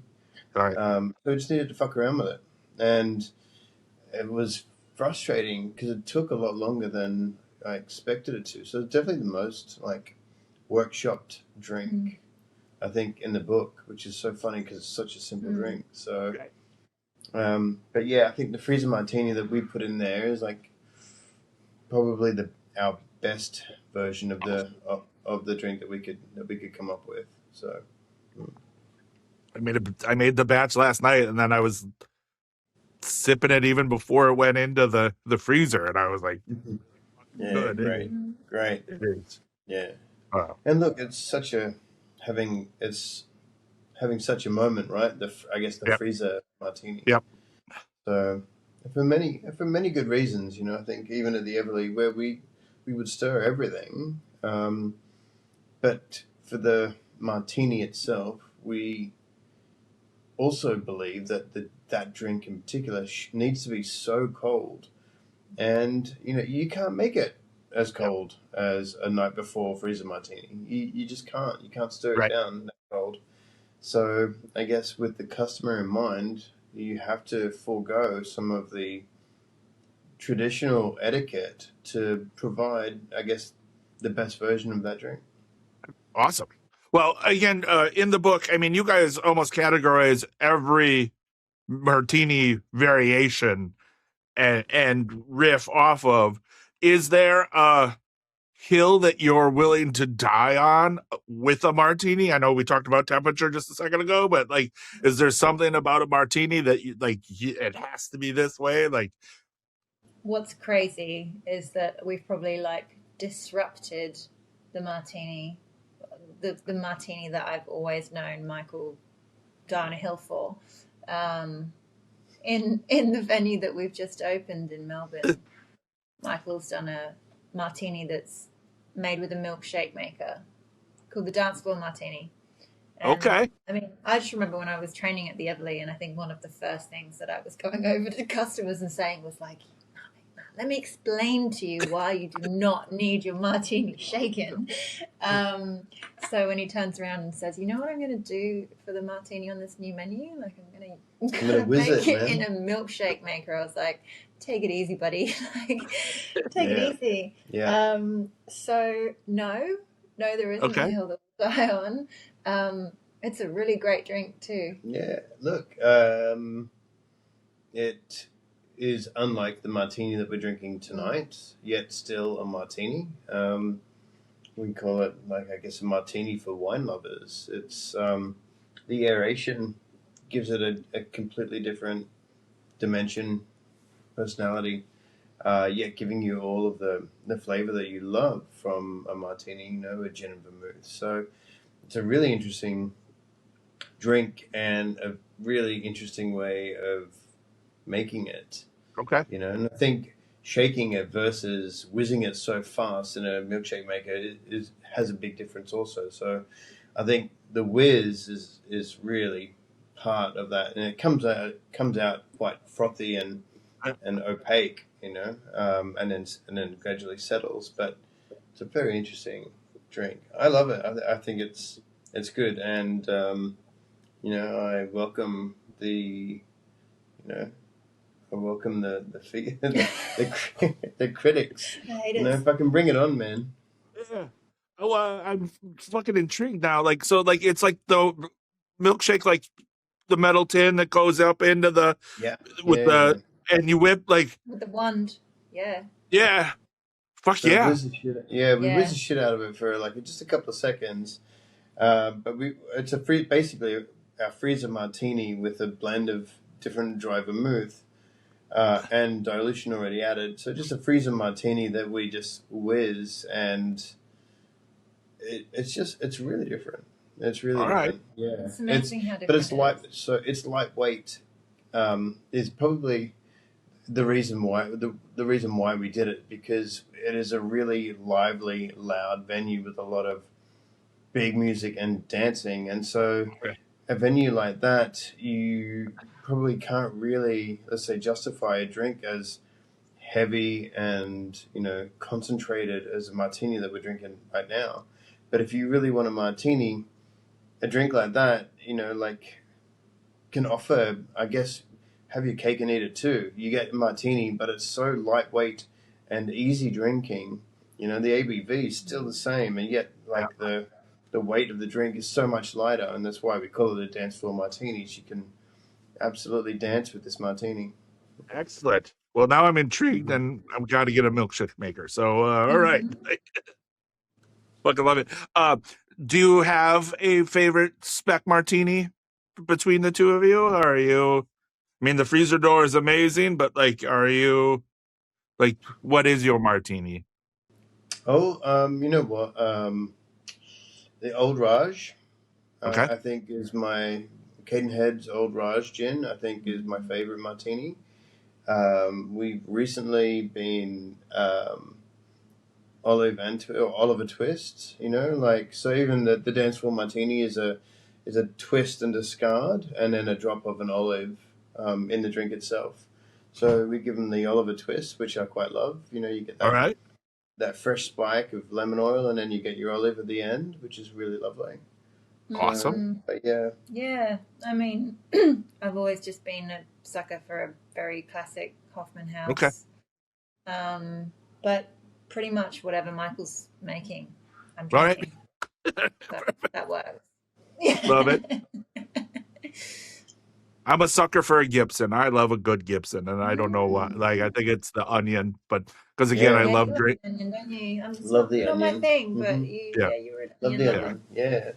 Right. So I just needed to fuck around with it, and it was frustrating because it took a lot longer than I expected it to. So it's definitely the most like workshopped drink I think in the book, which is so funny because it's such a simple drink. So, but yeah, I think the freezer martini that we put in there is like. Probably our best version of the drink that we could come up with. So, I made the batch last night, and then I was sipping it even before it went into the freezer, and I was like, "Yeah, good, great, it is, yeah." And look, it's having such a moment, right? I guess the freezer martini. Yep. So. For many good reasons, I think even at the Everleigh where we would stir everything, but for the martini itself, we also believe that that drink in particular needs to be so cold, and you can't make it as cold as a night before freezer martini. You just can't. You can't stir it down that cold. So I guess with the customer in mind, you have to forego some of the traditional etiquette to provide, I guess, the best version of that drink. Awesome. Well, again, in the book, I mean, you guys almost categorize every martini variation and riff off of. Is there a hill that you're willing to die on with a martini? I know we talked about temperature just a second ago, but like, is there something about a martini that you like? It has to be this way. Like, What's crazy is that we've probably like disrupted the martini, the martini that I've always known Michael down a hill for. In the venue that we've just opened in Melbourne, Michael's done a martini that's made with a milkshake maker called the Dance Floor Martini. And okay, I mean, I just remember when I was training at the Everleigh, and I think one of the first things that I was going over to customers and saying was like, let me explain to you why you do not need your martini shaken. So when he turns around and says, you know what I'm going to do for the martini on this new menu? Like, I'm going to whiz make it, it man. in a milkshake maker. I was like, take it easy, buddy. Like, take it easy. Yeah. So no, there isn't a okay. hill that we'll die on. It's a really great drink too. Yeah. Look, it is unlike the martini that we're drinking tonight, yet still a martini. We call it, like, I guess, a martini for wine lovers. It's the aeration gives it a completely different dimension, personality, yet giving you all of the flavor that you love from a martini, a gin and vermouth. So it's a really interesting drink and a really interesting way of making it. Okay. And I think shaking it versus whizzing it so fast in a milkshake maker has a big difference also. So I think the whiz is really part of that, and it comes out quite frothy and opaque, and then gradually settles. But it's a very interesting drink. I love it. I think it's good, and I welcome the the critics. I hate it. If I can bring it on, man. Yeah. Oh, I'm fucking intrigued now. Like, so, like, it's like the milkshake, like the metal tin that goes up into the Yeah, with the and you whip like With the wand, yeah. yeah, fuck So yeah. whiz the shit. Yeah, we whiz the shit out of it for like just a couple of seconds. But it's basically a freezer martini with a blend of different dry vermouth and dilution already added. So just a freezer martini that we just whiz, and it's really different. It's really All right. different. Yeah, It's amazing how different. But it's it light. is. So it's lightweight. Is probably the reason why we did it, because it is a really lively, loud venue with a lot of big music and dancing, and so Okay. a venue like that, you probably can't really, let's say, justify a drink as heavy and concentrated as a martini that we're drinking right now. But if you really want a martini, a drink like that, like, can offer, I guess, have your cake and eat it too. You get a martini, but it's so lightweight and easy drinking. The ABV is still the same, and yet like the weight of the drink is so much lighter, and that's why we call it a dance floor martini. You can absolutely dance with this martini. Excellent. Well, now I'm intrigued, and I'm got to get a milkshake maker. So, all right, fucking love it. Do you have a favorite spec martini between the two of you? Are you? I mean, the freezer door is amazing, but like, are you like, what is your martini? Oh, you know what? The Old Raj, Okay. I think, is my Cadenhead's Old Raj gin. I think is my favorite martini. We've recently been Oliver Twist. So even the dance floor martini is a twist and discard, and then a drop of an olive in the drink itself. So we give them the Oliver Twist, which I quite love. You get All right. that fresh spike of lemon oil, and then you get your olive at the end, which is really lovely. Awesome. But yeah. Yeah, I mean, I've always just been a sucker for a very classic Hoffman House. Okay. But pretty much whatever Michael's making, I'm All right. drinking. That works. Love it. I'm a sucker for a Gibson. I love a good Gibson, and I don't know why. Like, I think it's the onion, but because again, I Yeah. Yeah, love you like drink. onion, don't you? It's Love the not my onion. thing, but Mhm. you, Yeah. you were an Love onion the lover. onion. Yeah.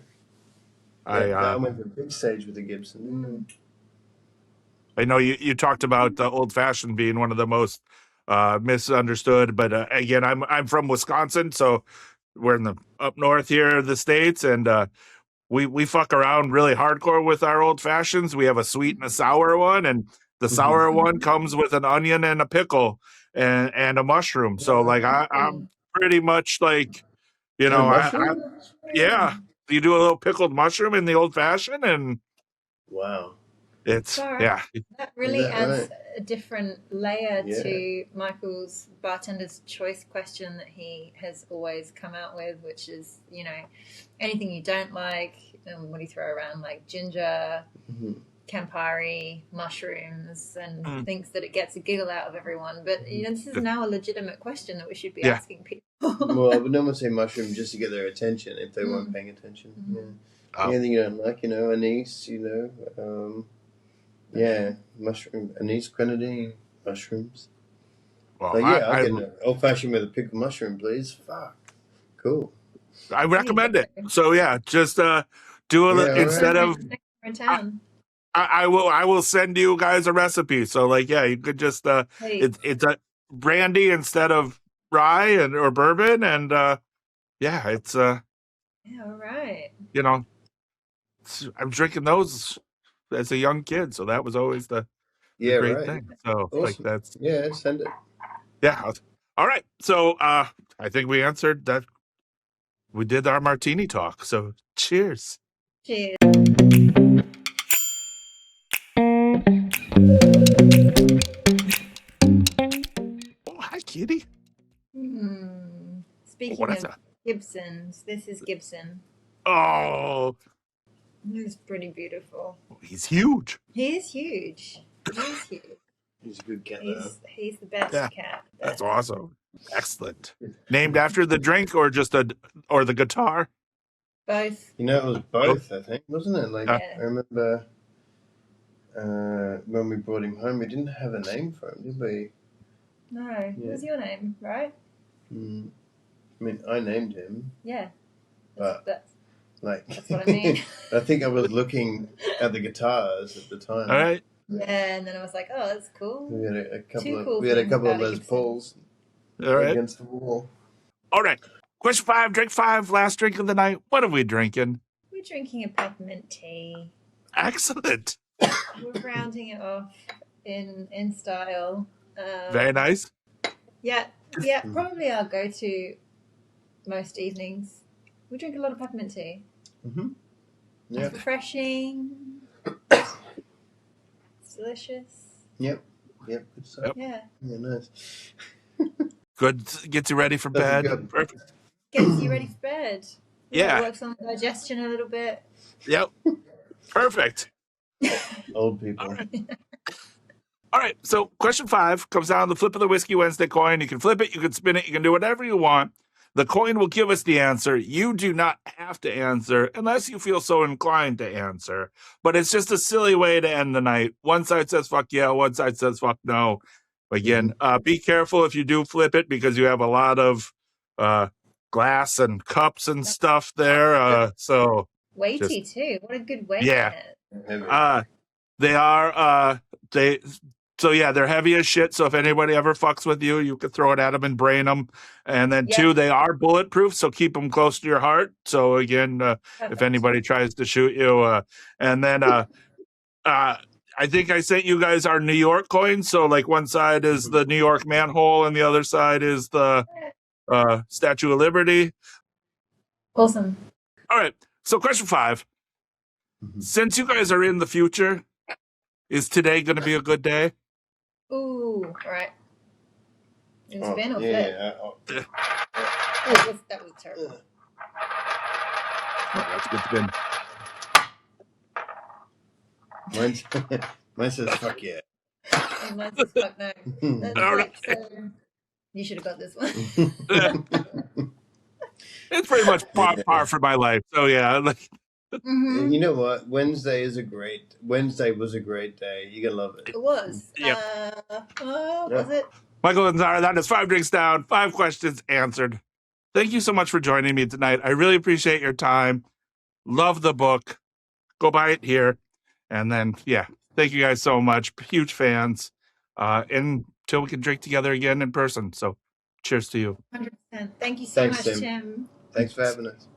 I I went to a big stage with the Gibson. I know you talked about old fashioned being one of the most misunderstood, but again, I'm from Wisconsin, so we're in the up north here of the states, and we fuck around really hardcore with our old fashions. We have a sweet and a sour one, and the sour one comes with an onion and a pickle and a mushroom. So like I'm pretty much like, you And a know, mushroom? yeah, you do a little pickled mushroom in the old fashioned, and Wow. it's Sorry. yeah. That really that adds right? a different layer Yeah. to Michael's bartender's choice question that he has always come out with, which is, you know, anything you don't like, and what do you throw around, like ginger, Mhm. Campari, mushrooms, and Mm. thinks that it gets a giggle out of everyone. But you know, this is now a legitimate question that we should be Yeah. asking people. Well, I would normally say mushroom just to get their attention if they weren't paying attention. Yeah. Oh. Anything you don't like, anise, yeah, mushroom, anise, grenadine, mushrooms. Well, Like, yeah, I'll get an old fashioned with a pickled mushroom, please. Fuck. Cool. I recommend it. So yeah, just do a Yeah, instead of in town. I will send you guys a recipe. So like yeah, you could just Please. it's a brandy instead of rye and or bourbon, and yeah, it's Yeah, all right. you know, I'm drinking those as a young kid, so that was always the Yeah, great right. thing. So Awesome. like that's Yeah, send it. yeah. All right. So I think we answered that. We did our martini talk. So cheers. Cheers. Oh, hi, kitty. Speaking that's of Gibsons, this is Gibson. Oh, He's pretty beautiful. he's huge. He is huge. He's huge. He's a good cat, though. He's the best Yeah. cat. That's awesome. Excellent. Named after the drink or just or the guitar? Both. It was both, I think, wasn't it? Like, Yeah. I remember when we brought him home, we didn't have a name for him, did we? No. What was your name, right? I mean, I named him. Yeah. But, that's like, what I mean. I think I was looking at the guitars at the time. All right. Yeah, and then I was like, oh, that's cool. We had a couple Two of cool we had a things couple of about a Les Gibson. Pauls All right. against the wall. All right. Question 5, drink 5, last drink of the night. What are we drinking? We're drinking a peppermint tea. Excellent. We're rounding it off in style. Very nice. Yeah, probably our go-to most evenings. We drink a lot of peppermint tea. Mm-hmm. Yeah. It's refreshing. It's delicious. Yep. Good stuff. Yeah. Yeah, nice. Good. Gets you ready for That's bed. good. Perfect. Gets you ready for bed. Yeah. Works on the digestion a little bit. Yep. Perfect. Old people. All right. So question 5 comes down to the flip of the Whiskey Wednesday coin. You can flip it. You can spin it. You can do whatever you want. The coin will give us the answer. You do not have to answer unless you feel so inclined to answer. But it's just a silly way to end the night. One side says fuck yeah. One side says fuck no. Again, be careful if you do flip it because you have a lot of glass and cups and stuff there. So Weighty too. What a good weight. Yeah. In it. They are they're heavy as shit. So if anybody ever fucks with you, you could throw it at them and brain them. And then 2, they are bulletproof, so keep them close to your heart. So again, if anybody tries to shoot you, and then I think I sent you guys our New York coins. So like one side is the New York manhole, and the other side is the Statue of Liberty. Awesome. All right. So question 5. Since you guys are in the future, is today going to be a good day? Ooh, all right. It was spin or flip? Yeah. That was terrible. That's a good spin. Mine says fuck yeah. And mine says fuck no. That's All like, right. so, you should have got this one. It's pretty much par for my life. So yeah, like, Mhm. You know what? Wednesday was a great day. You're gonna love it. It was. Yep. Was it? Michael and Zara, that is 5 drinks down, 5 questions answered. Thank you so much for joining me tonight. I really appreciate your time. Love the book. Go buy it here. And then, yeah, thank you guys so much. Huge fans. Until we can drink together again in person. So cheers to you. 100%. Thank you so Thanks, much, Tim. Tim. Thanks for having us.